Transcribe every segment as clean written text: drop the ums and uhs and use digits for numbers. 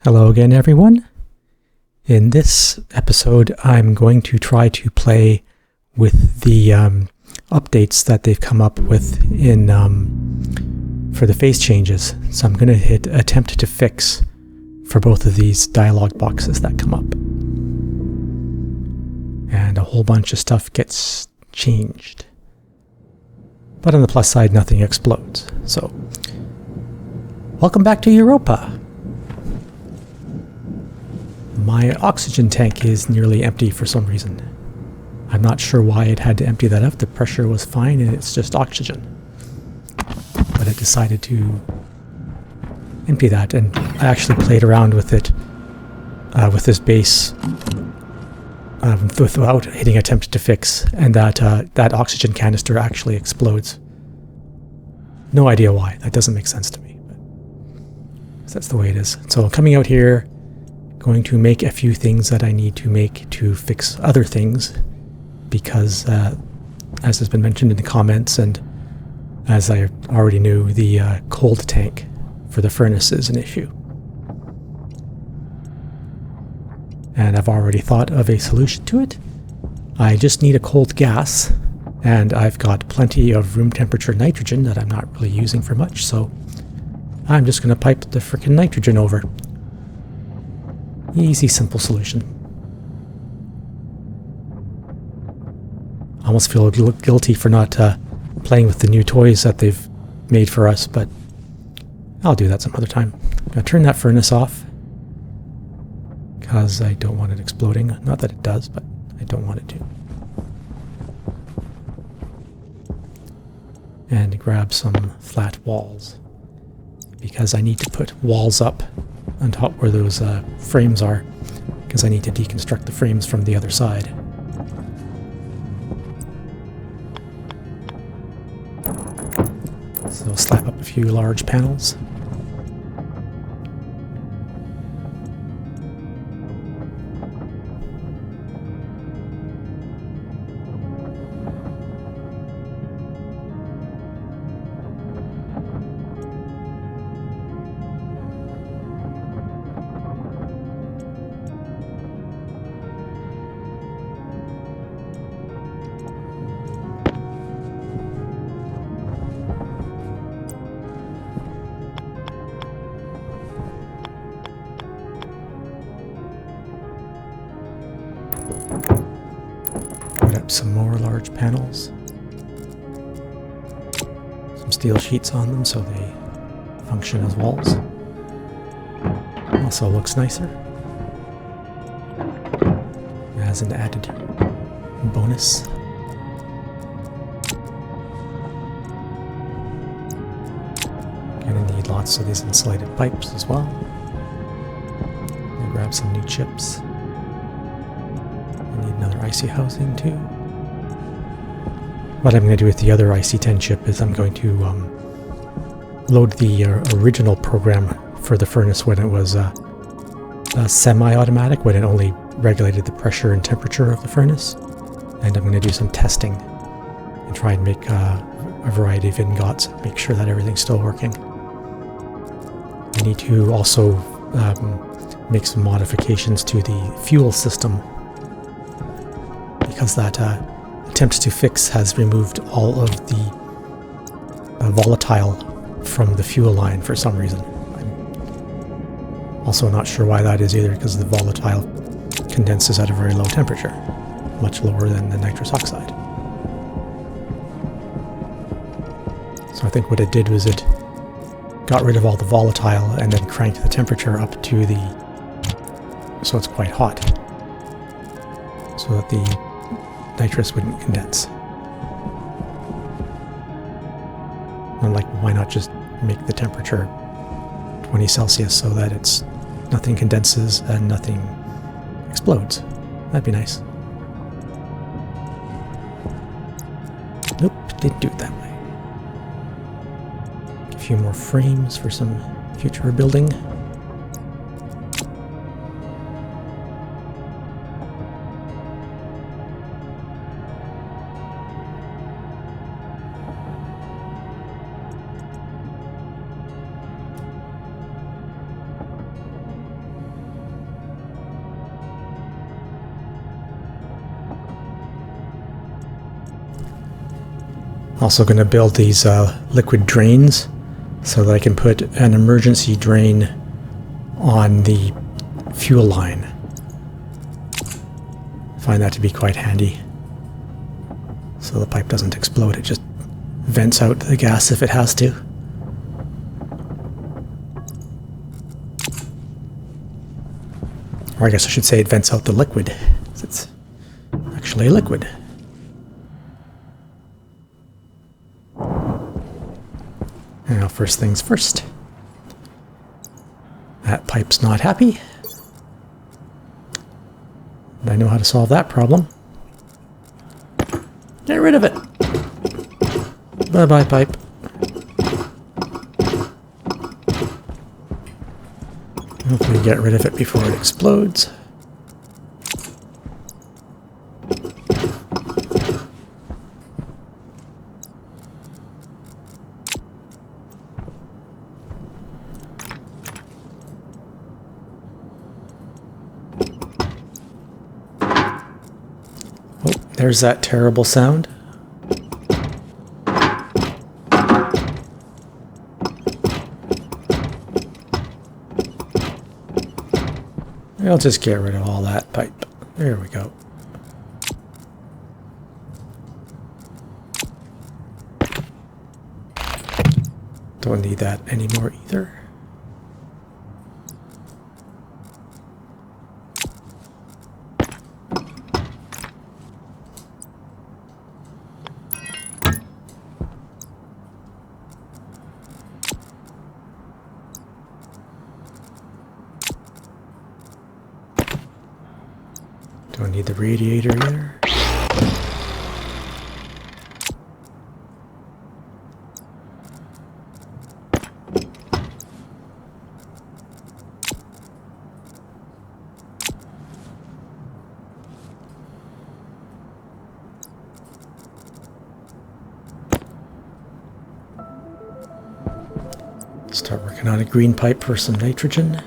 Hello again, everyone. In this episode, I'm going to try to play with the updates that they've come up with in for the face changes. So I'm going to hit attempt to fix for both of these dialog boxes that come up. And a whole bunch of stuff gets changed. But on the plus side, nothing explodes. So, welcome back to Europa. My oxygen tank is nearly empty for some reason. I'm not sure why it had to empty that up. The pressure was fine and it's just oxygen. But it decided to empty that, and I actually played around with it, with this base, without hitting attempt to fix, and that oxygen canister actually explodes. No idea why. That doesn't make sense to me. But that's the way it is. So coming out here, going to make a few things that I need to make to fix other things, because as has been mentioned in the comments, and as I already knew, the cold tank for the furnace is an issue. And I've already thought of a solution to it. I just need a cold gas, and I've got plenty of room temperature nitrogen that I'm not really using for much, so I'm just going to pipe the frickin' nitrogen over. Easy, simple solution. I almost feel guilty for not playing with the new toys that they've made for us, but I'll do that some other time. I'm going to turn that furnace off, because I don't want it exploding. Not that it does, but I don't want it to. And grab some flat walls, because I need to put walls up on top where those frames are, because I need to deconstruct the frames from the other side. So slap up a few large panels. Put up some more large panels. Some steel sheets on them so they function as walls. Also looks nicer. It has an added bonus. Gonna need lots of these insulated pipes as well. I'll grab some new chips. Need another IC housing too. What I'm going to do with the other IC10 chip is I'm going to load the original program for the furnace when it was semi-automatic, when it only regulated the pressure and temperature of the furnace. And I'm going to do some testing and try and make a variety of ingots, make sure that everything's still working. I need to also make some modifications to the fuel system, because that attempt to fix has removed all of the volatile from the fuel line for some reason. I'm also not sure why that is either, because the volatile condenses at a very low temperature, much lower than the nitrous oxide. So I think what it did was it got rid of all the volatile and then cranked the temperature up to so it's quite hot, so that the nitrous wouldn't condense. I'm like, why not just make the temperature 20 Celsius so that nothing condenses and nothing explodes? That'd be nice. Nope, didn't do it that way. A few more frames for some future building. Also going to build these liquid drains so that I can put an emergency drain on the fuel line. Find that to be quite handy. So the pipe doesn't explode, it just vents out the gas if it has to. Or I guess I should say it vents out the liquid. It's actually a liquid. Now, first things first. That pipe's not happy. I know how to solve that problem. Get rid of it. Bye-bye, pipe. Hopefully get rid of it before it explodes. Oh, there's that terrible sound. I'll just get rid of all that pipe. There we go. Don't need that anymore either. Don't need the radiator either. Start working on a green pipe for some nitrogen.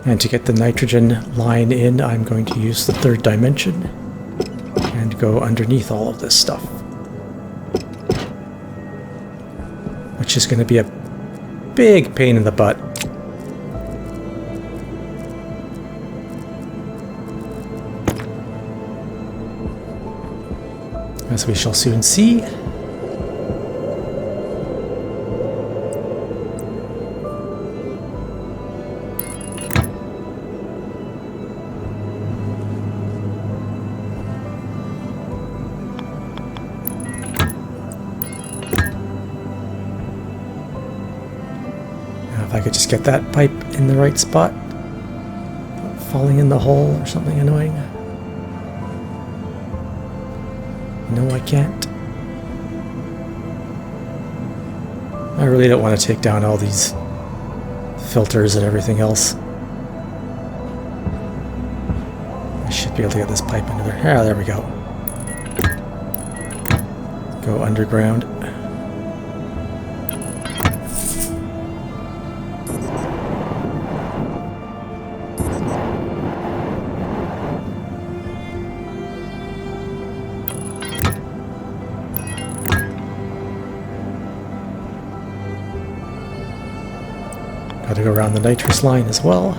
And to get the nitrogen line in, I'm going to use the third dimension and go underneath all of this stuff. Which is going to be a big pain in the butt. As we shall soon see. If I could just get that pipe in the right spot, falling in the hole or something annoying. No, I can't. I really don't want to take down all these filters and everything else. I should be able to get this pipe into there. Yeah, there we go. Go underground. Got to go around the nitrous line as well.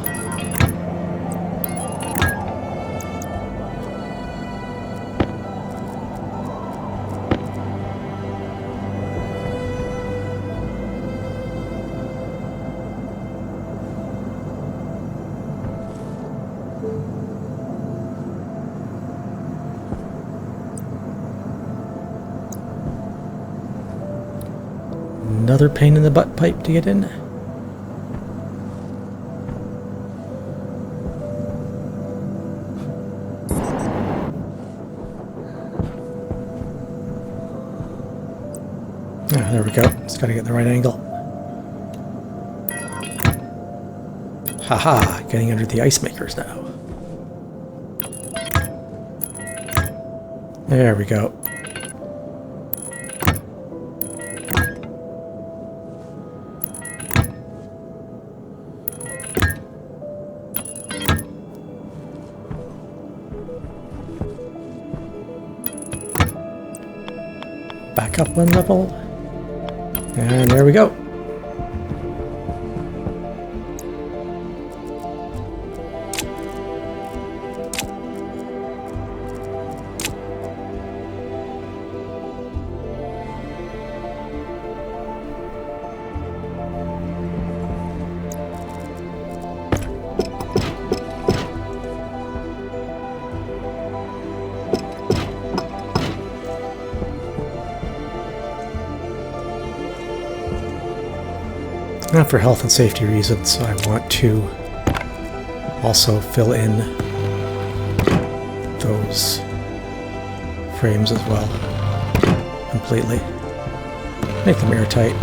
Another pain in the butt pipe to get in. Yeah, there we go. Just gotta get the right angle. Haha, getting under the ice makers now. There we go. Back up one level. And there we go. Now, for health and safety reasons, I want to also fill in those frames as well, completely. Make them airtight.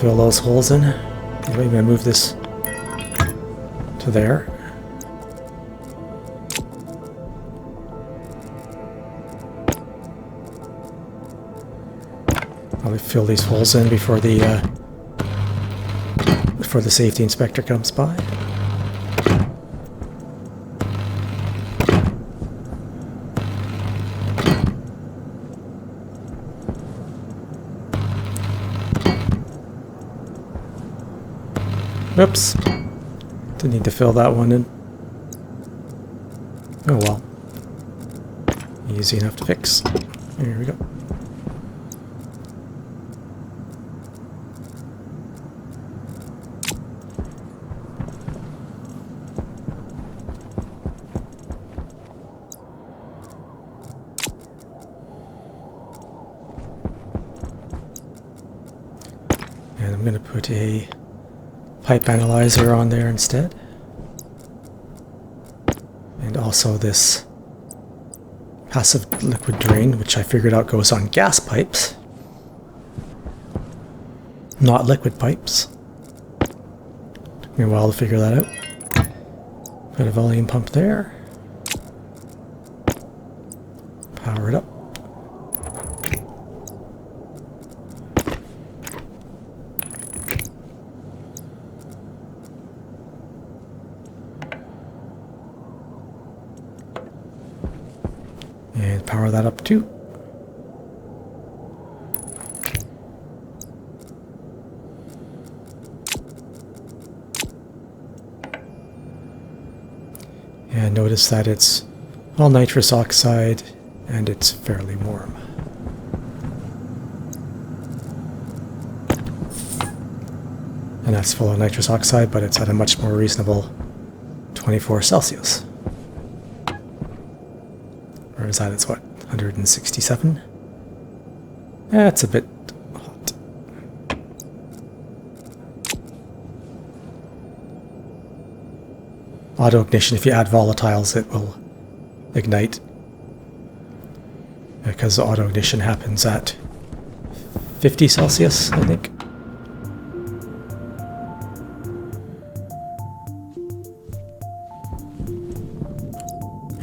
Fill those holes in. I'm going to move this to there. Probably fill these holes in before the safety inspector comes by. Oops. Didn't need to fill that one in. Oh well. Easy enough to fix. Here we go. And I'm going to put a pipe analyzer on there instead. And also this passive liquid drain, which I figured out goes on gas pipes, not liquid pipes. Took me a while to figure that out. Put a volume pump there. Power it up. And power that up too. And notice that it's all nitrous oxide and it's fairly warm. And that's full of nitrous oxide, but it's at a much more reasonable 24 Celsius. Or is that, it's what, 167? Yeah, it's a bit hot. Auto ignition, if you add volatiles, it will ignite. Because auto ignition happens at 50 Celsius, I think.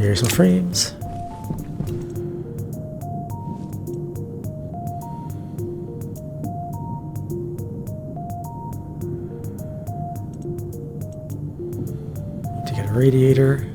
Here's some frames. To get a radiator.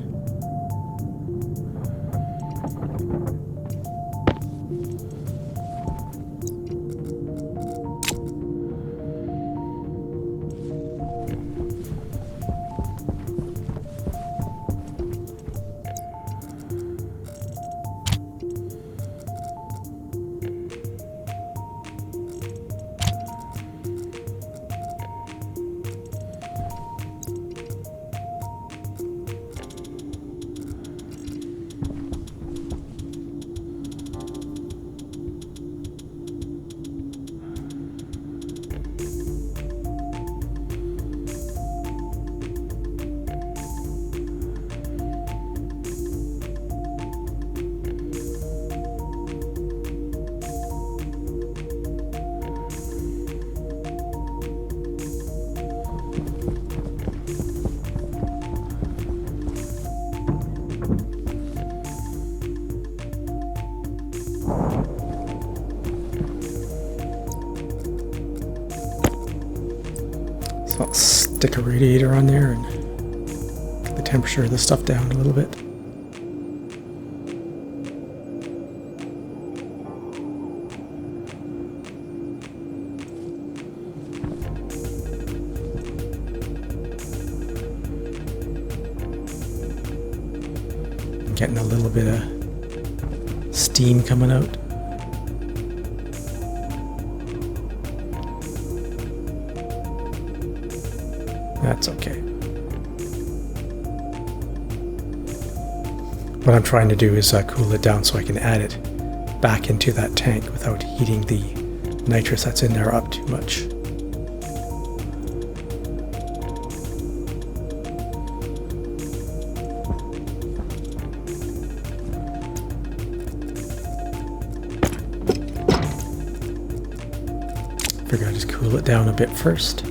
So I'll stick a radiator on there and get the temperature of the stuff down a little bit. I'm getting a little bit of steam coming out. That's okay. What I'm trying to do is cool it down so I can add it back into that tank without heating the nitrous that's in there up too much. Figure I'll just cool it down a bit first.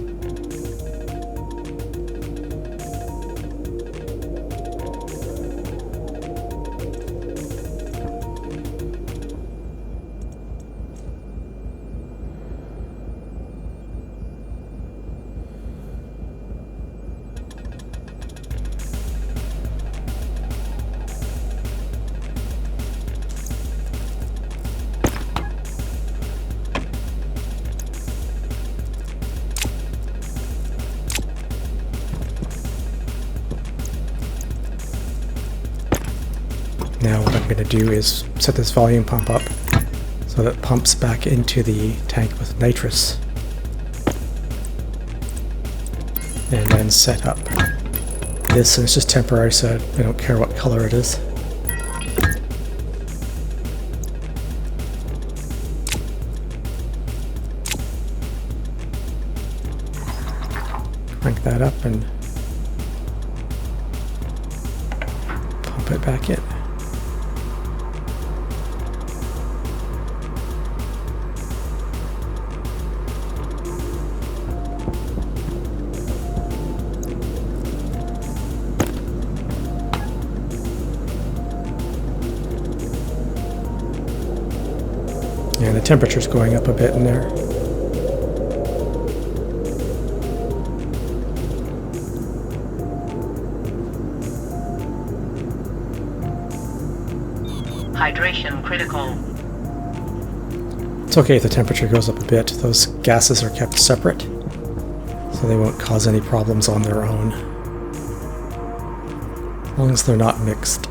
Now what I'm going to do is set this volume pump up so that it pumps back into the tank with nitrous. And then set up this, and it's just temporary, so I don't care what color it is. Crank that up and pump it back in. And the temperature's going up a bit in there. Hydration critical. It's okay if the temperature goes up a bit. Those gases are kept separate, so they won't cause any problems on their own, as long as they're not mixed.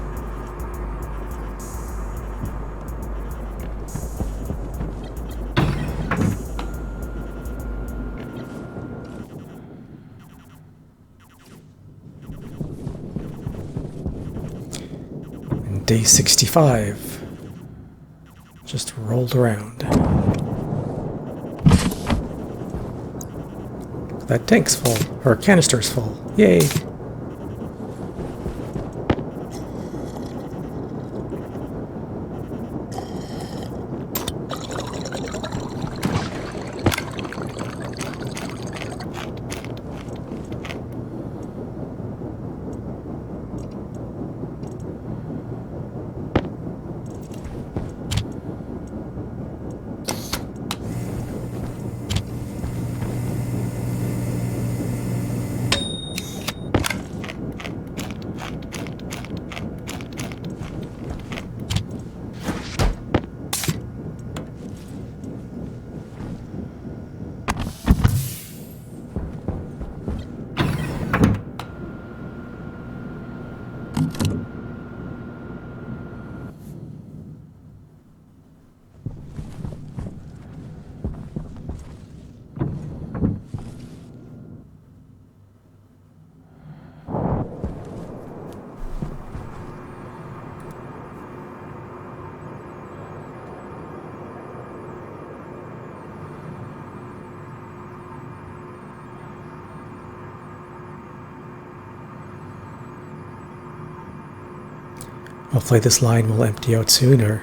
Day 65 just rolled around. That tank's full, or canister's full. Yay! Hopefully this line will empty out soon, or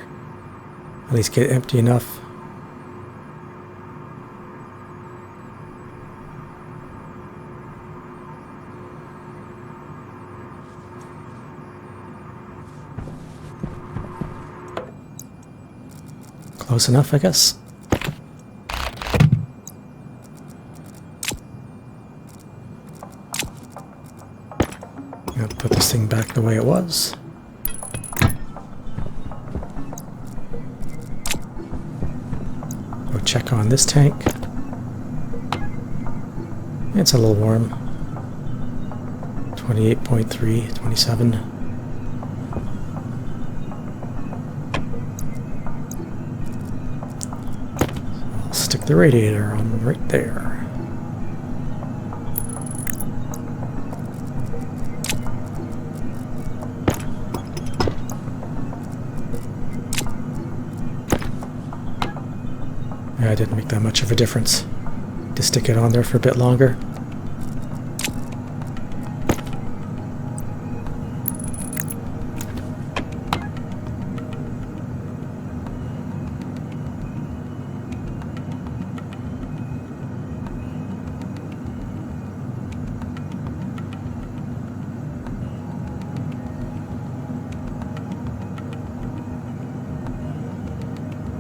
at least get empty enough. Close enough, I guess. I'll put this thing back the way it was. Go check on this tank. It's a little warm. 28.3, 27. I'll stick the radiator on right there. Yeah, it didn't make that much of a difference to stick it on there for a bit longer.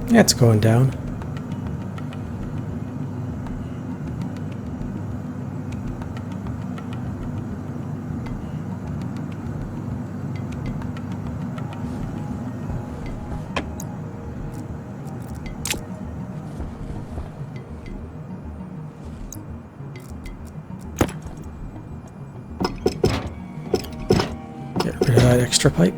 Yeah, it's going down. Get rid of that extra pipe.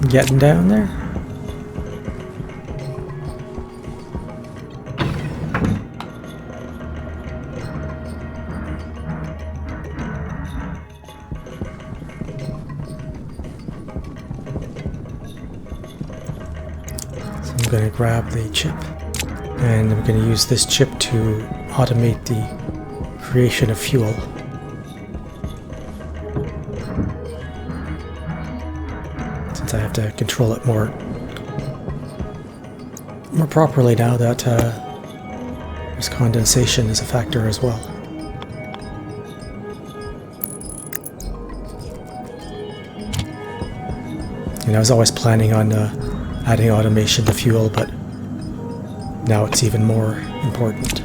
Getting down there. So I'm going to grab the chip, and I'm going to use this chip to automate the creation of fuel. I have to control it more properly now that there's condensation as a factor as well. You know, I was always planning on adding automation to fuel, but now it's even more important.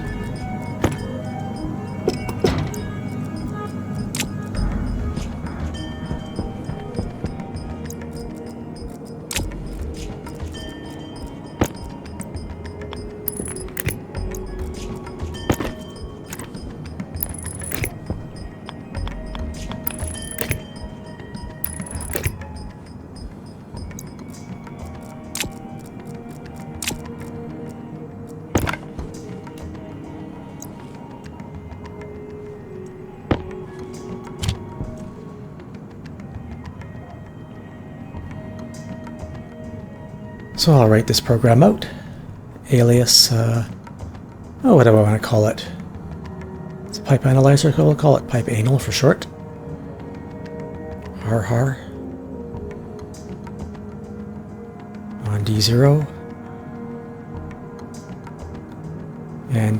So I'll write this program out. Alias, what do I want to call it? It's a pipe analyzer, we'll call it pipe anal for short. Har. On D0. And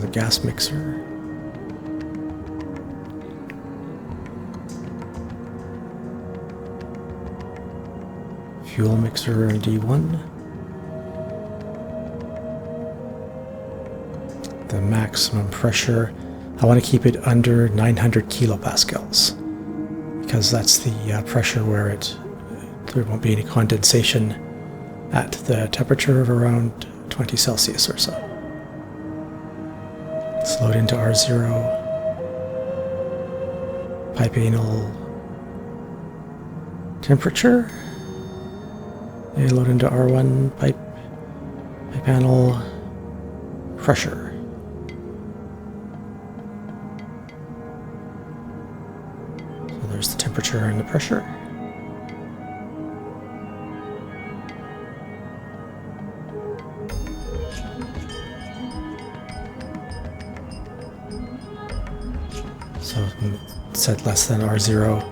the gas mixer. Fuel mixer D1. The maximum pressure, I want to keep it under 900 kilopascals because that's the pressure where there won't be any condensation at the temperature of around 20 Celsius or so. Let's load into R0. Pipe anal temperature. And load into R1 pipe anal pressure. So there's the temperature and the pressure. So set less than R0.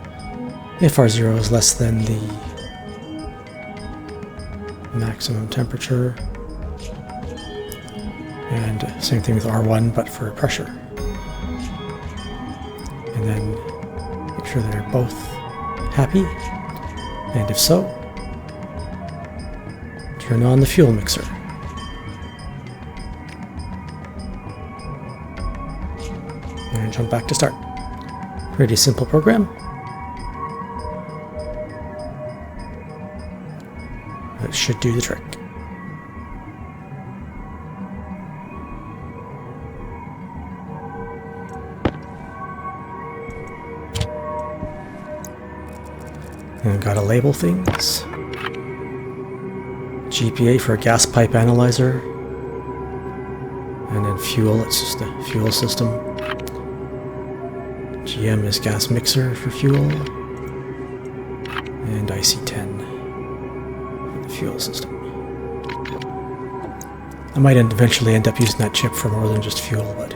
If R0 is less than the maximum temperature. And same thing with R1, but for pressure. And then make sure they're both happy. And if so, turn on the fuel mixer. And jump back to start. Pretty simple program. That should do the trick. And gotta label things. GPA for a gas pipe analyzer. And then fuel, it's just a fuel system. GM is gas mixer for fuel. And IC10 for the fuel system. I might eventually end up using that chip for more than just fuel, but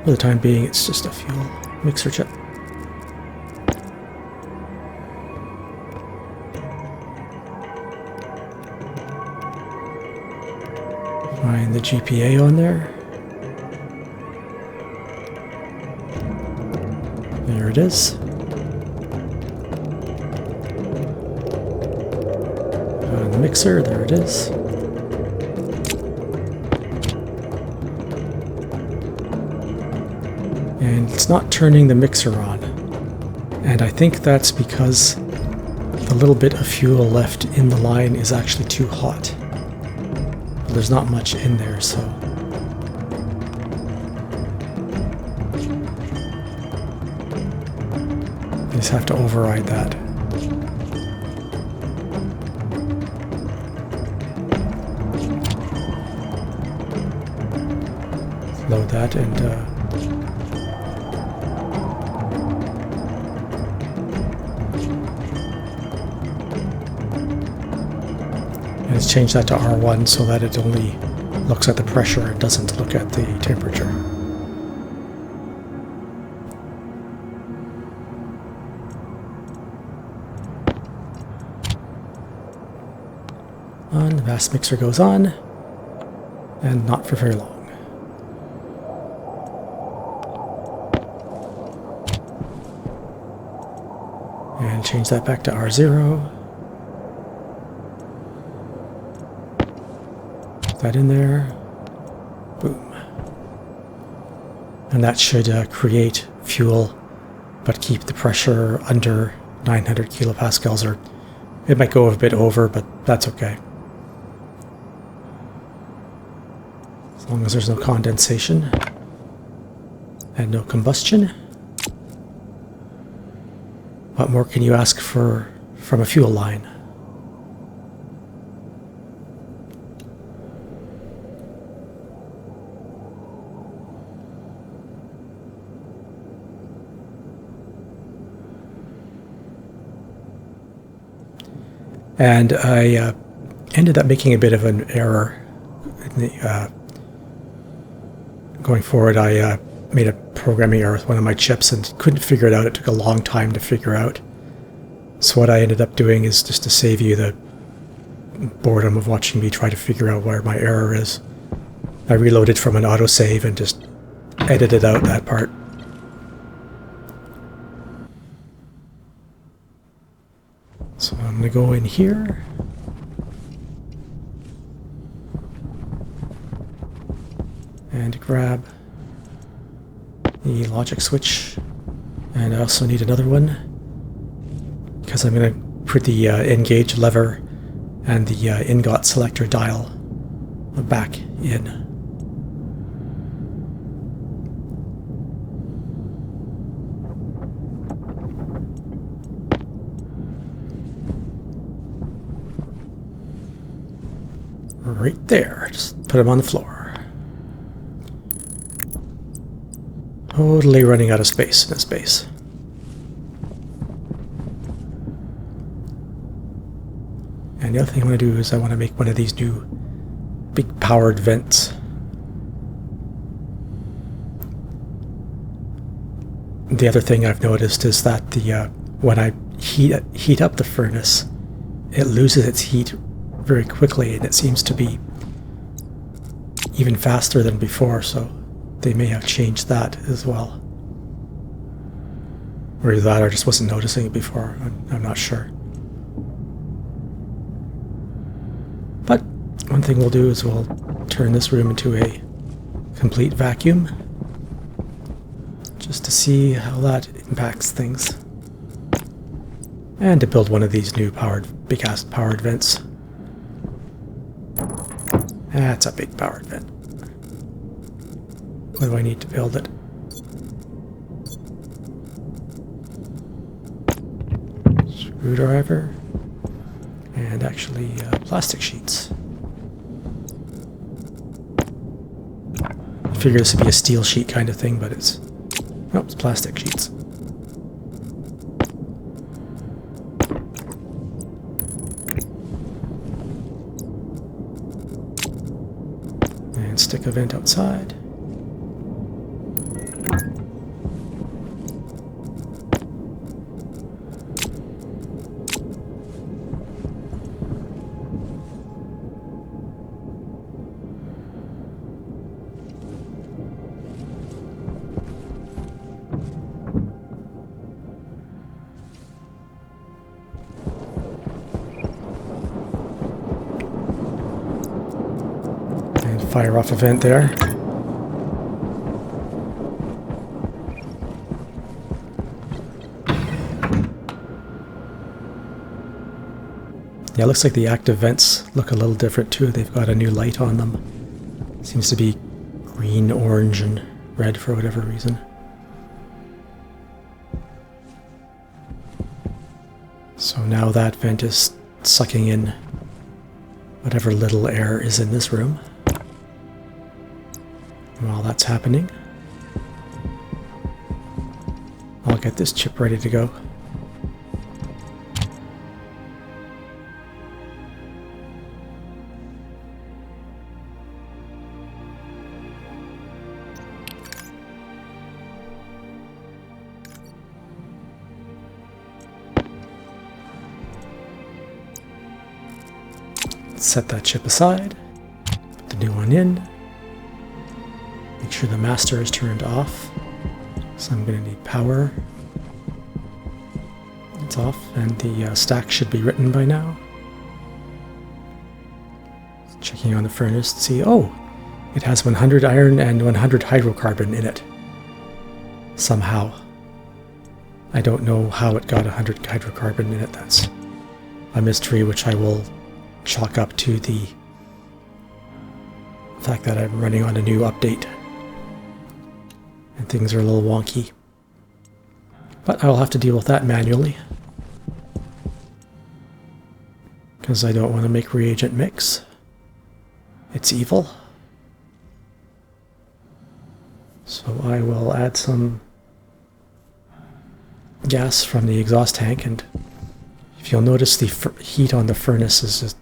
for the time being it's just a fuel mixer chip. Find the GPA on there. There it is. On the mixer, there it is. And it's not turning the mixer on. And I think that's because the little bit of fuel left in the line is actually too hot. There's not much in there, so you just have to override that. Load that and let's change that to R1 so that it only looks at the pressure, it doesn't look at the temperature. On, the mass mixer goes on, and not for very long. And change that back to R0. That in there, boom, and that should create fuel but keep the pressure under 900 kilopascals, or it might go a bit over, but that's okay as long as there's no condensation and no combustion. What more can you ask for from a fuel line? And I ended up making a bit of an error. Going forward, I made a programming error with one of my chips and couldn't figure it out. It took a long time to figure out. So what I ended up doing is, just to save you the boredom of watching me try to figure out where my error is, I reloaded from an autosave and just edited out that part. So I'm going to go in here. And grab the logic switch. And I also need another one, because I'm going to put the engage lever and the ingot selector dial back in. Right there. Just put them on the floor. Totally running out of space in this base. And the other thing I want to do is I want to make one of these new big powered vents. The other thing I've noticed is that the when I heat up the furnace, it loses its heat very quickly, and it seems to be even faster than before, so they may have changed that as well. Or that I just wasn't noticing it before, I'm not sure. But one thing we'll do is we'll turn this room into a complete vacuum, just to see how that impacts things. And to build one of these new big ass powered vents. That's a big powered vent. What do I need to build it? Screwdriver. And actually plastic sheets. I figure this would be a steel sheet kind of thing, but it's plastic sheets. And stick a vent outside. Fire off a vent there. Yeah, it looks like the active vents look a little different too. They've got a new light on them. Seems to be green, orange, and red for whatever reason. So now that vent is sucking in whatever little air is in this room. While that's happening, I'll get this chip ready to go. Set that chip aside, put the new one in. Make sure the master is turned off, so I'm going to need power. It's off, and the stack should be written by now. Checking on the furnace to see, oh, it has 100 iron and 100 hydrocarbon in it. Somehow. I don't know how it got 100 hydrocarbon in it. That's a mystery which I will chalk up to the fact that I'm running on a new update. And things are a little wonky. But I'll have to deal with that manually. Because I don't want to make reagent mix. It's evil. So I will add some gas from the exhaust tank, and if you'll notice, the heat on the furnace is just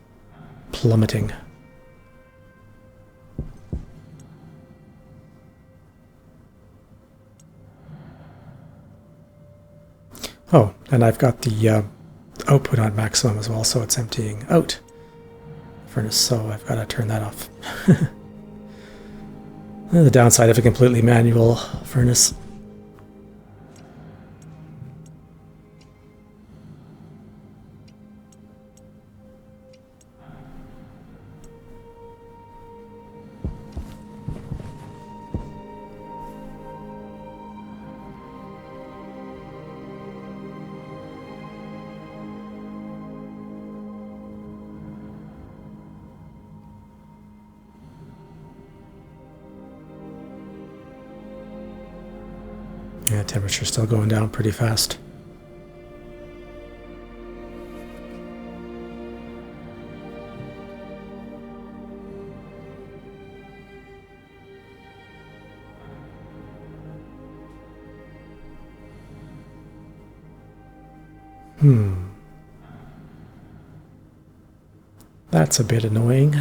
plummeting. Oh, and I've got the output on maximum as well, so it's emptying out the furnace, so I've got to turn that off. The downside of a completely manual furnace. Yeah, temperature's still going down pretty fast. That's a bit annoying.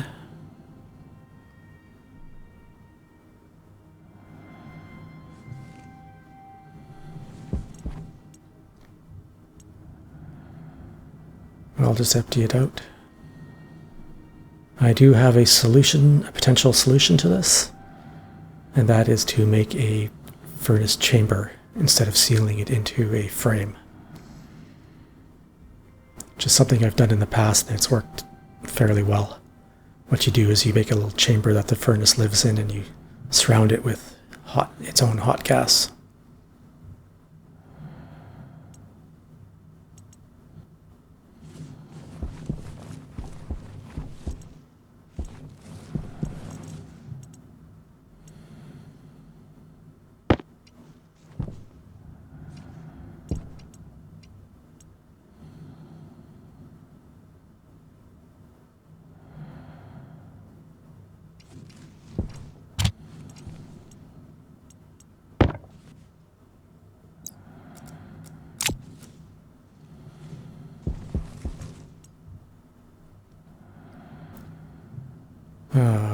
I'll just empty it out. I do have a solution, a potential solution to this, and that is to make a furnace chamber instead of sealing it into a frame. Just something I've done in the past and it's worked fairly well. What you do is you make a little chamber that the furnace lives in and you surround it with its own hot gas.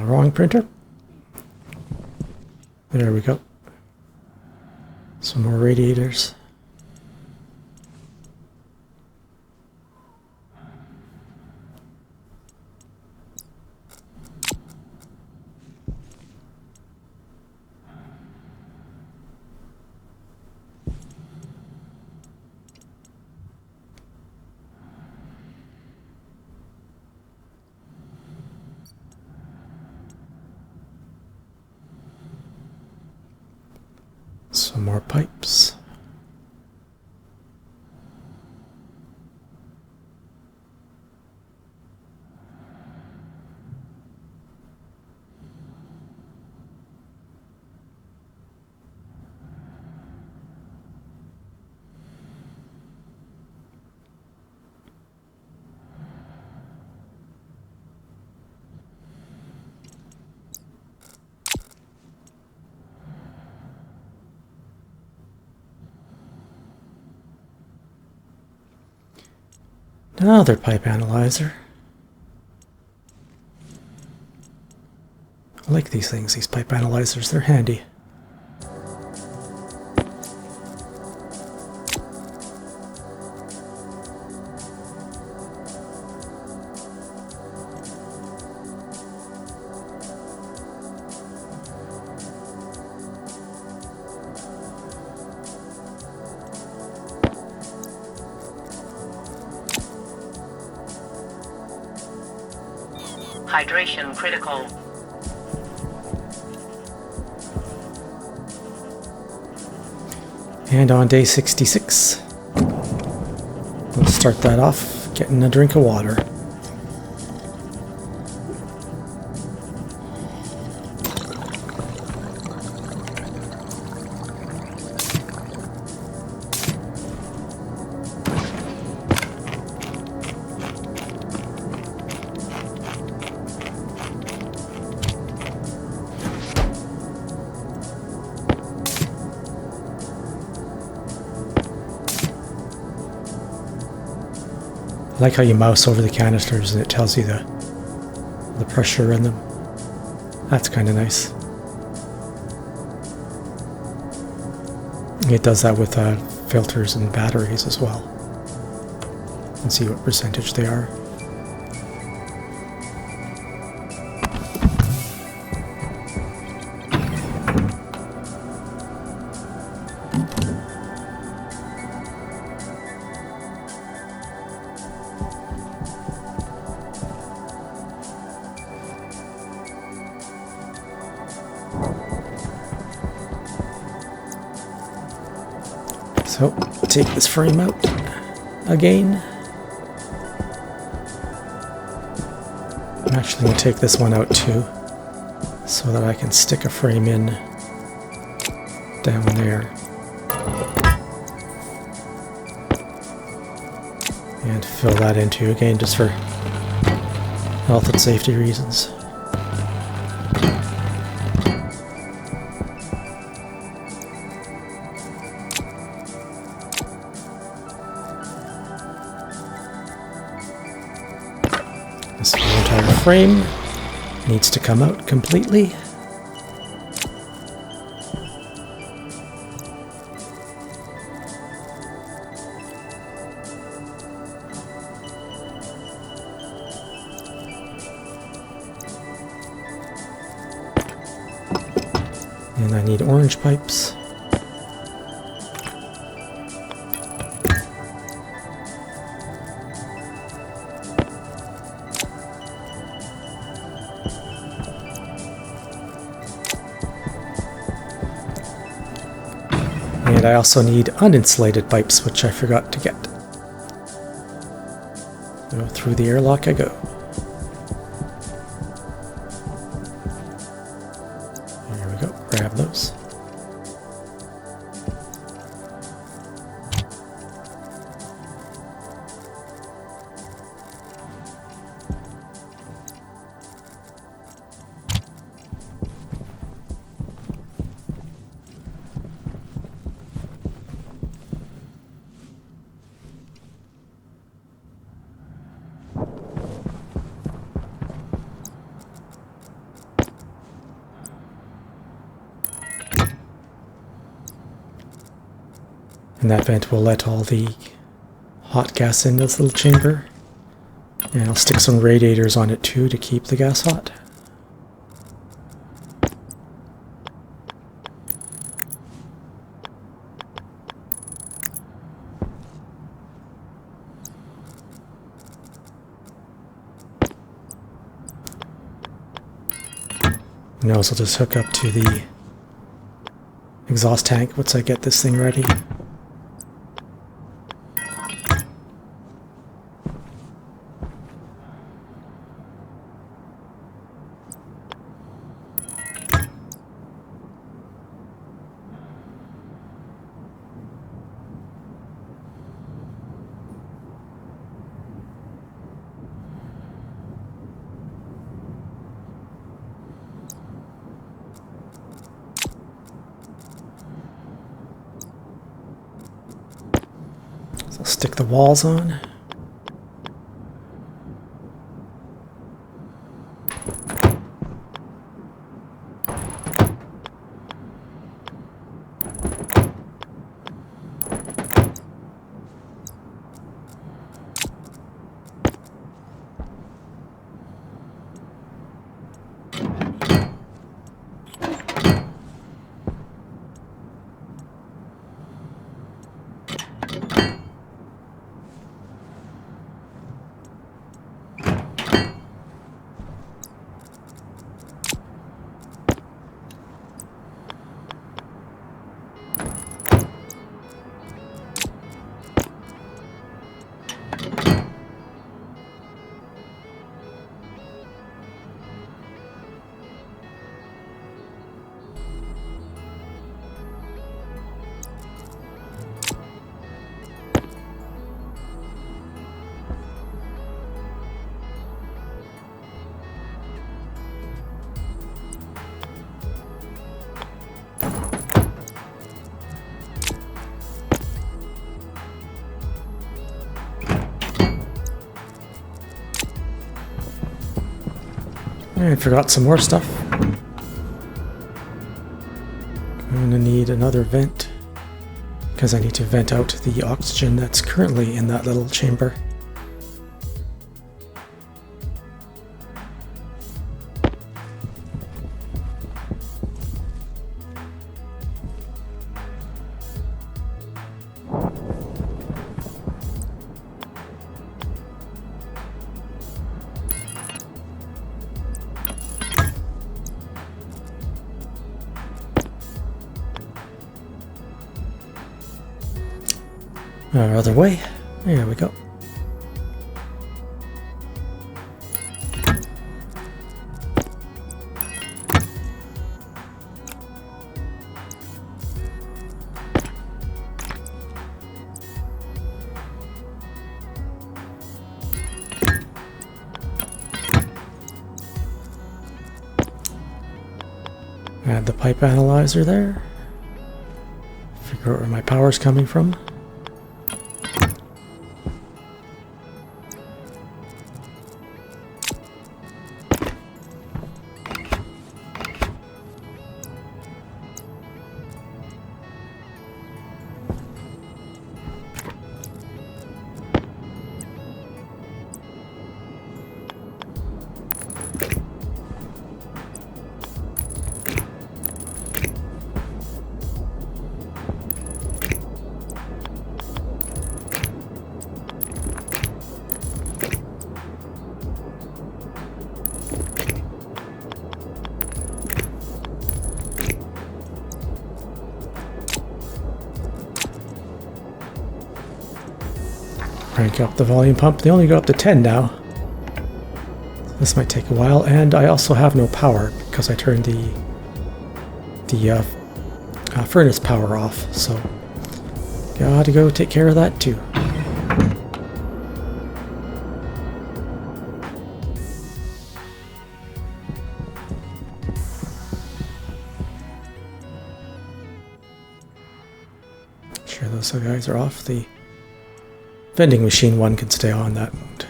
Wrong printer. There we go. Some more radiators. Some more pipes. Another pipe analyzer. I like these things, these pipe analyzers, they're handy. Hydration critical. And on day 66, we'll start that off getting a drink of water. I like how you mouse over the canisters and it tells you the pressure in them. That's kind of nice. It does that with filters and batteries as well. You can see what percentage they are. So, take this frame out again. I'm actually going to take this one out too, so that I can stick a frame in down there. And fill that in too, again, just for health and safety reasons. This entire frame needs to come out completely. And I need orange pipes. And I also need uninsulated pipes, which I forgot to get. So through the airlock I go. There we go, grab those. And that vent will let all the hot gas in this little chamber. And I'll stick some radiators on it too to keep the gas hot. And I'll also just hook up to the exhaust tank once I get this thing ready. So I'll stick the walls on. I forgot some more stuff. I'm gonna need another vent because I need to vent out the oxygen that's currently in that little chamber. Our other way. There we go. Add the pipe analyzer there. Figure out where my power's coming from. Crank up the volume pump. They only go up to 10 now. This might take a while, and I also have no power because I turned the furnace power off, so gotta go take care of that too. Sure, those guys are off. The vending machine one can stay on, that won't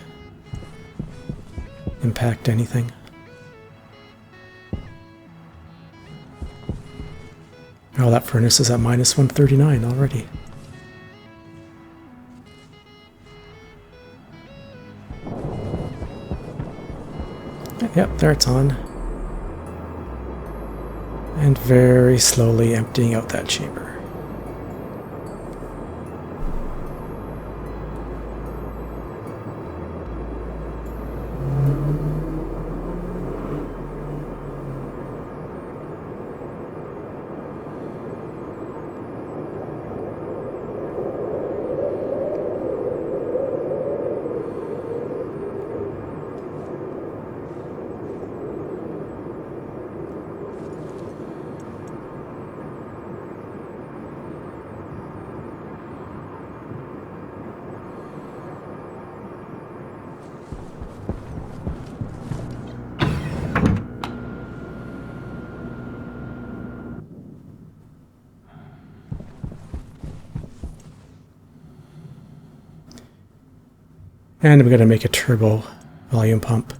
impact anything. Oh, that furnace is at minus 139 already. Yep, there it's on. And very slowly emptying out that chamber. And I'm going to make a turbo volume pump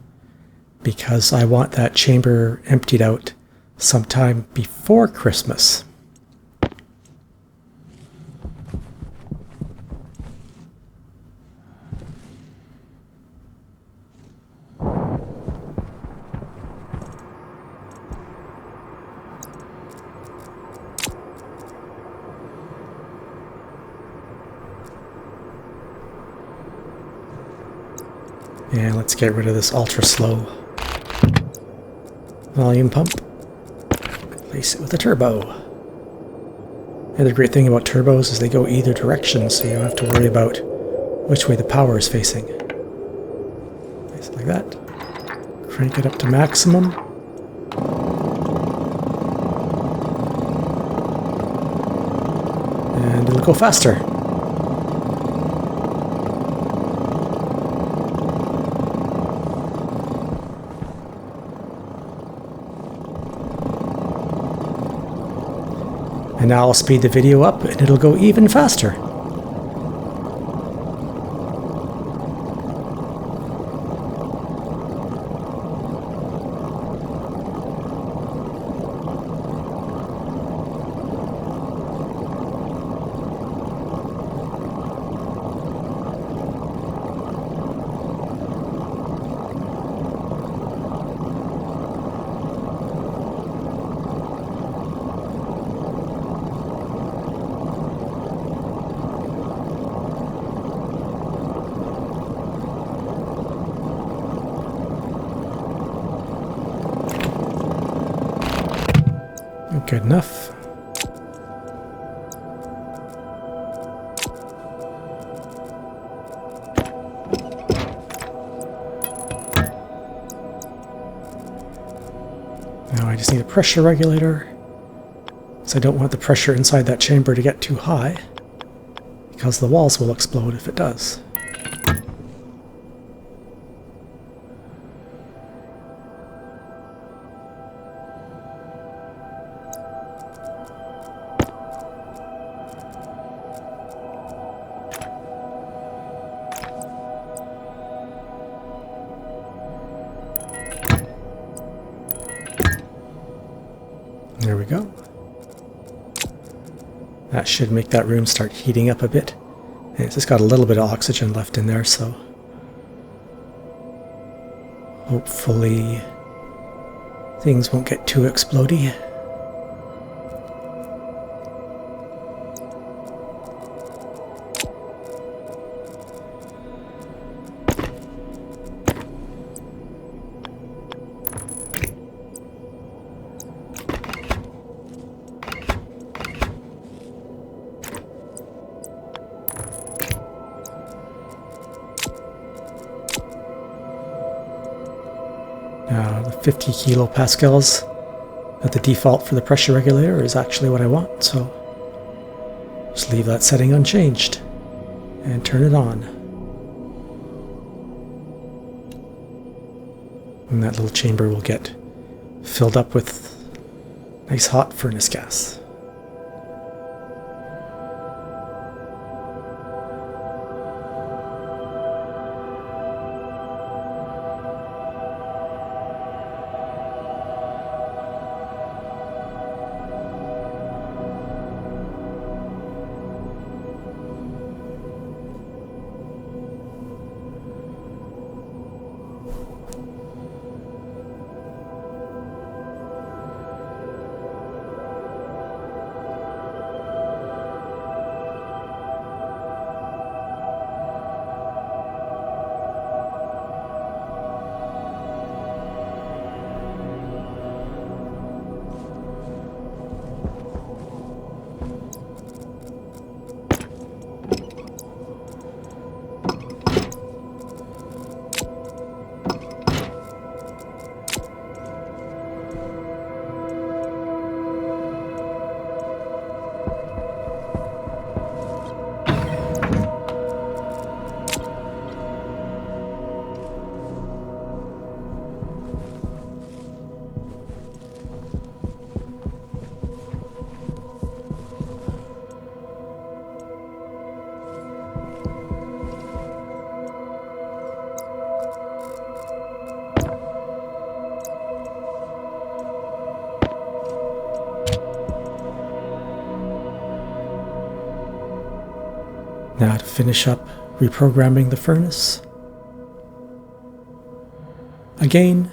because I want that chamber emptied out sometime before Christmas. And let's get rid of this ultra slow volume pump. Replace it with a turbo. The other great thing about turbos is they go either direction, so you don't have to worry about which way the power is facing. Place it like that. Crank it up to maximum. And it'll go faster. And now I'll speed the video up and it'll go even faster. Good enough. Now I just need a pressure regulator, because I don't want the pressure inside that chamber to get too high, because the walls will explode if it does. There we go. That should make that room start heating up a bit. And it's just got a little bit of oxygen left in there, so hopefully things won't get too explodey. The 50 kilopascals at the default for the pressure regulator is actually what I want, so just leave that setting unchanged and turn it on. And that little chamber will get filled up with nice hot furnace gas. Now to finish up reprogramming the furnace. Again.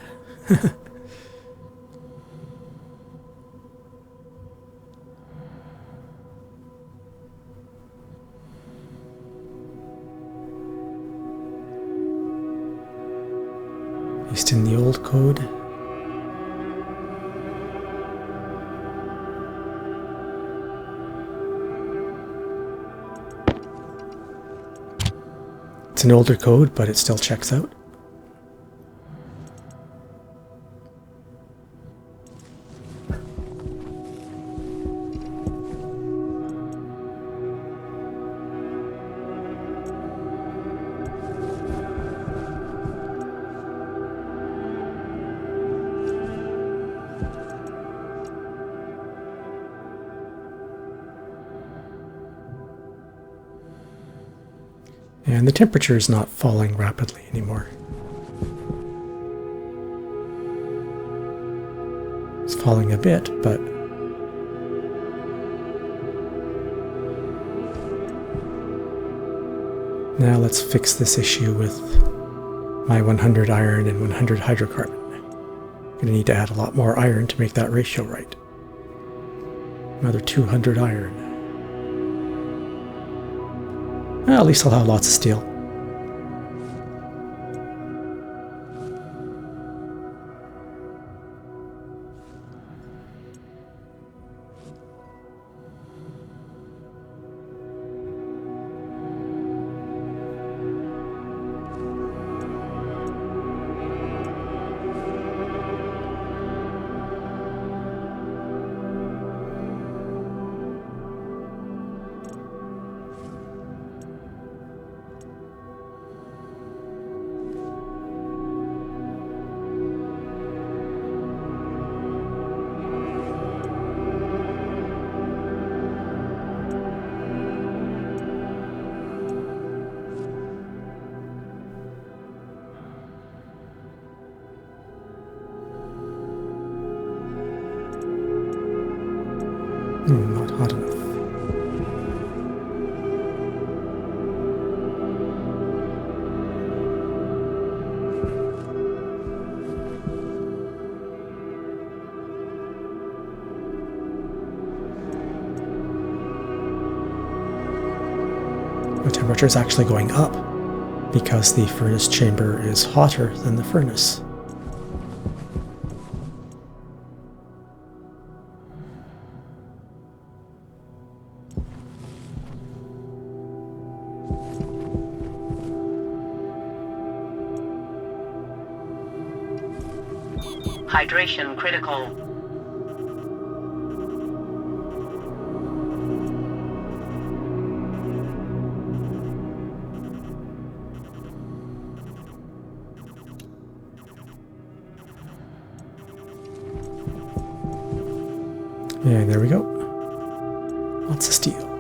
Paste in the old code. It's an older code, but it still checks out. And the temperature is not falling rapidly anymore. It's falling a bit, but now let's fix this issue with my 100 iron and 100 hydrocarbon. I'm going to need to add a lot more iron to make that ratio right. Another 200 iron. Well, at least I'll have lots of steel. The temperature is actually going up because the furnace chamber is hotter than the furnace. Hydration critical. And there we go. Lots of steel.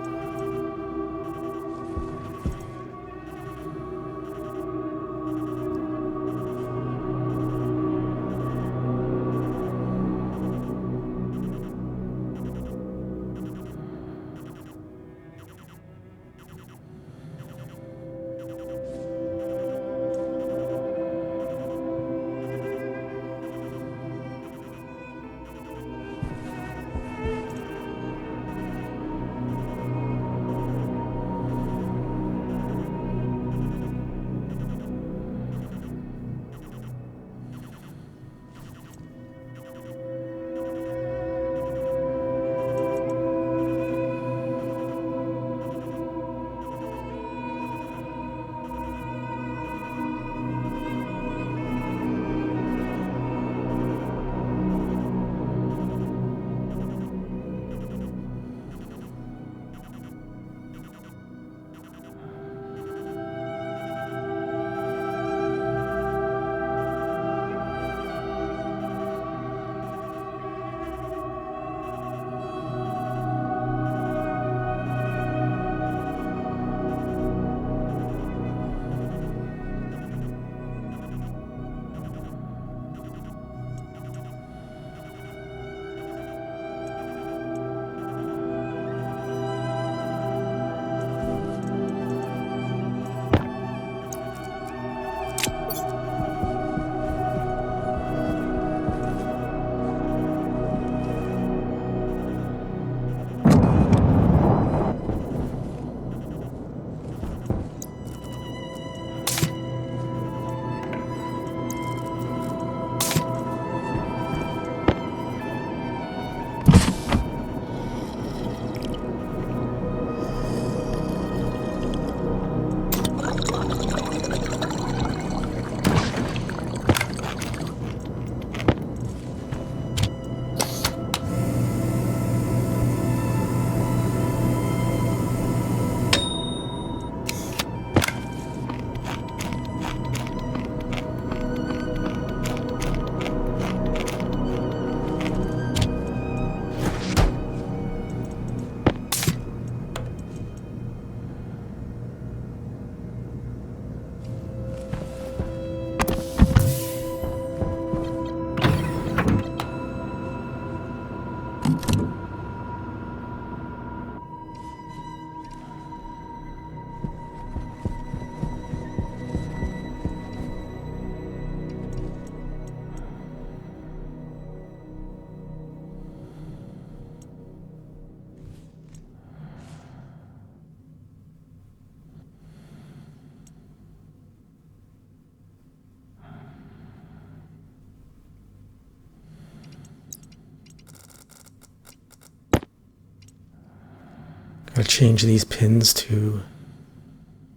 I'll change these pins to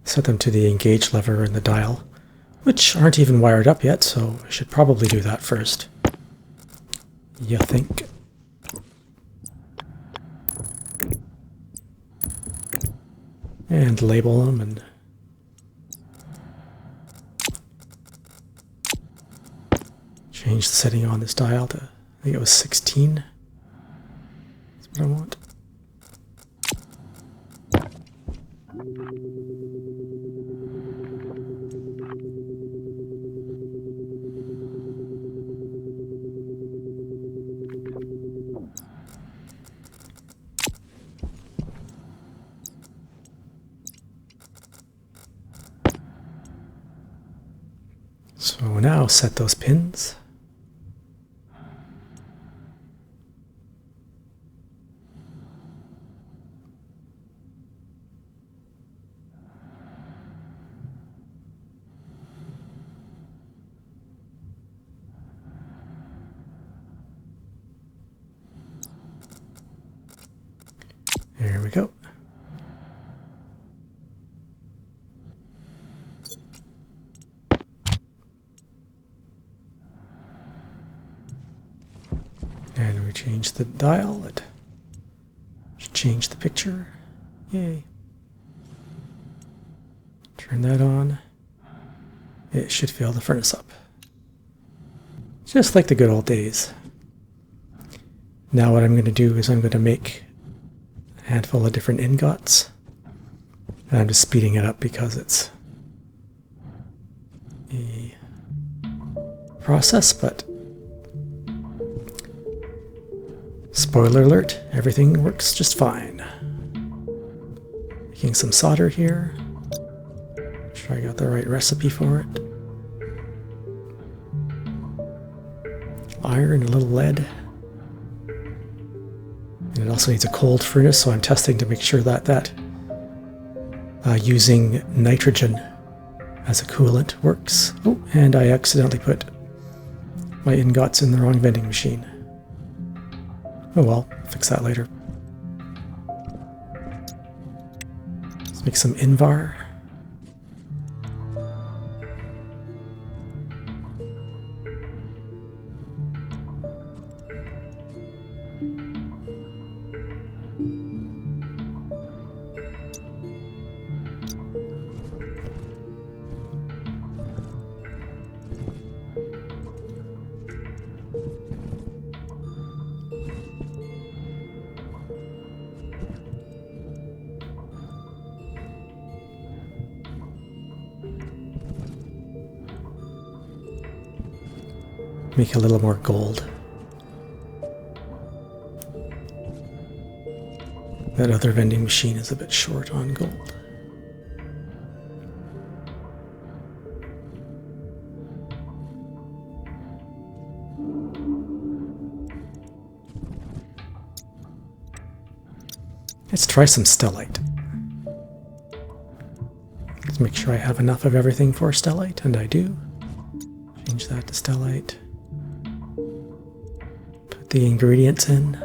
set them to the engage lever in the dial, which aren't even wired up yet, so I should probably do that first. You think? And label them and change the setting on this dial to, I think it was 16. That's what I want. So now set those pins. we go. And we change the dial. It should change the picture. Yay. Turn that on. It should fill the furnace up. Just like the good old days. Now what I'm going to do is I'm going to make a handful of different ingots. And I'm just speeding it up because it's a process, but spoiler alert, everything works just fine. Making some solder here. Make sure I got the right recipe for it. Iron, a little lead. And it also needs a cold furnace, so I'm testing to make sure that using nitrogen as a coolant works. Oh, and I accidentally put my ingots in the wrong vending machine. Oh well, fix that later. Let's make some Invar. Make a little more gold. That other vending machine is a bit short on gold. Let's try some stellite. Let's make sure I have enough of everything for stellite, and I do. Change that to stellite. Put the ingredients in.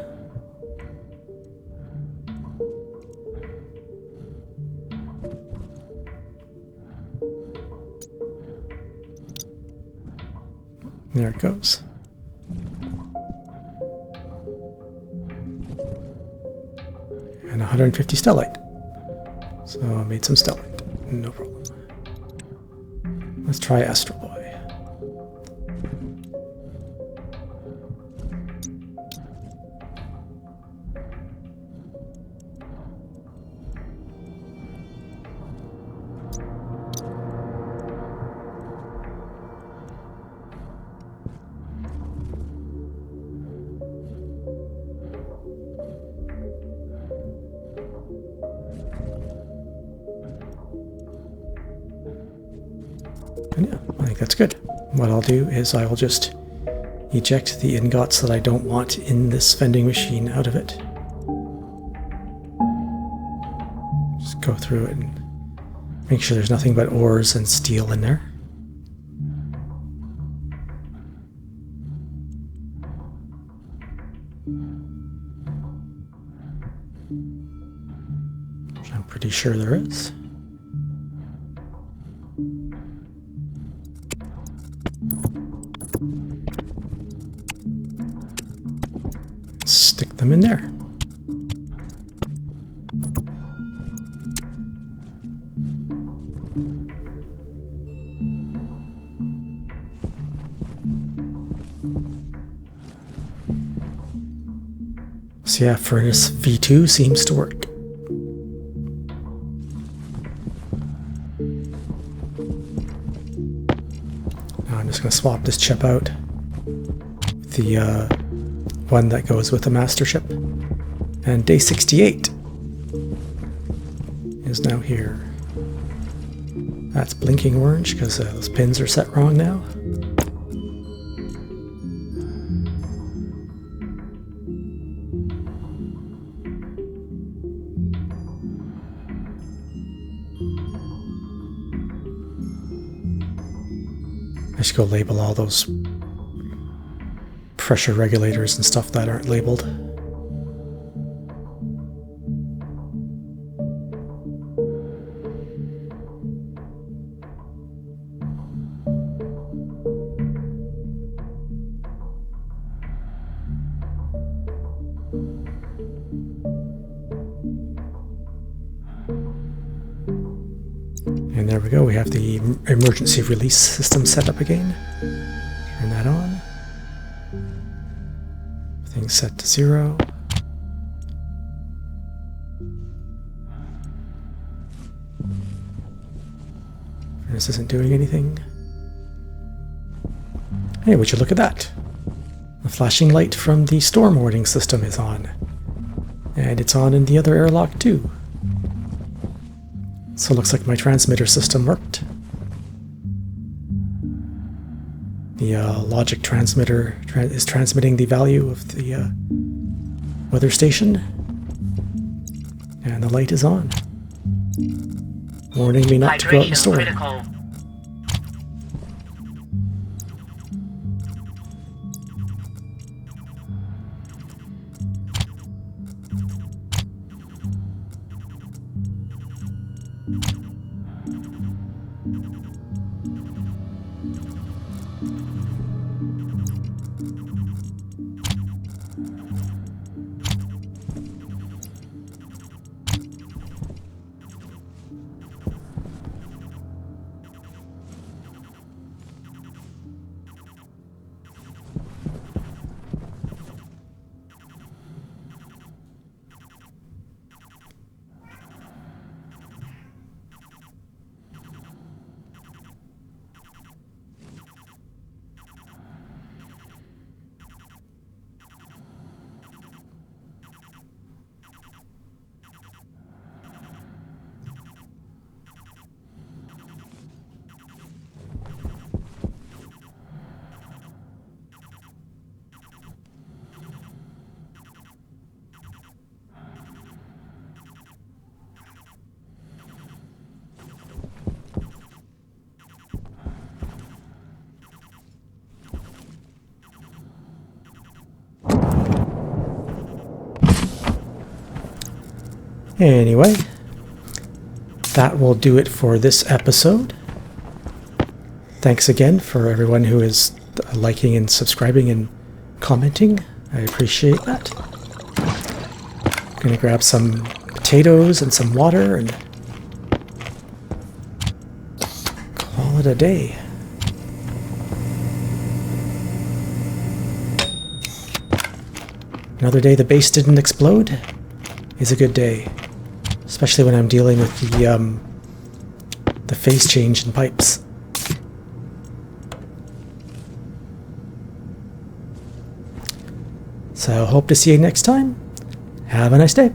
There it goes. And 150 stellite. So I made some stellite. No problem. Let's try Astro Boy. And yeah, I think that's good. What I'll do is I will just eject the ingots that I don't want in this vending machine out of it. Just go through it and make sure there's nothing but ores and steel in there. Which I'm pretty sure there is. Stick them in there. So yeah, furnace V2 seems to work. Now I'm just going to swap this chip out. The one that goes with the master chip. And day 68 is now here. That's blinking orange because those pins are set wrong now. I should go label all those pressure regulators and stuff that aren't labeled. there we go. We have the emergency release system set up again. Turn that on. Everything's set to 0. This isn't doing anything. Hey, would you look at that? The flashing light from the storm warning system is on. And it's on in the other airlock too. So it looks like my transmitter system worked. The logic transmitter is transmitting the value of the weather station. And the light is on. Warning me not to go out in the storm. Critical. Anyway, that will do it for this episode. Thanks again for everyone who is liking and subscribing and commenting. I appreciate that. Gonna grab some potatoes and some water and call it a day. Another day the base didn't explode is a good day. Especially when I'm dealing with the phase change in pipes. So hope to see you next time. Have a nice day.